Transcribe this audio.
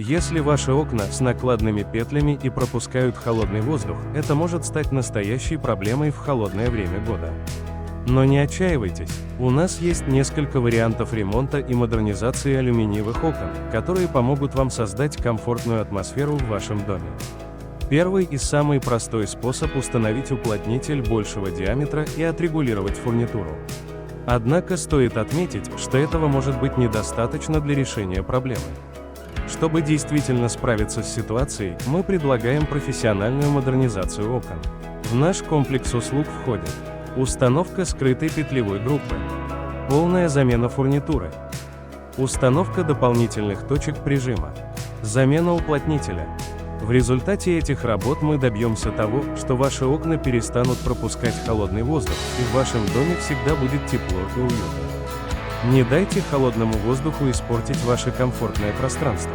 Если ваши окна с накладными петлями и пропускают холодный воздух, это может стать настоящей проблемой в холодное время года. Но не отчаивайтесь, у нас есть несколько вариантов ремонта и модернизации алюминиевых окон, которые помогут вам создать комфортную атмосферу в вашем доме. Первый и самый простой способ установить уплотнитель большего диаметра и отрегулировать фурнитуру. Однако стоит отметить, что этого может быть недостаточно для решения проблемы. Чтобы действительно справиться с ситуацией, мы предлагаем профессиональную модернизацию окон. В наш комплекс услуг входит установка скрытой петлевой группы, полная замена фурнитуры, установка дополнительных точек прижима, замена уплотнителя. В результате этих работ мы добьемся того, что ваши окна перестанут пропускать холодный воздух, и в вашем доме всегда будет тепло и уютно. Не дайте холодному воздуху испортить ваше комфортное пространство.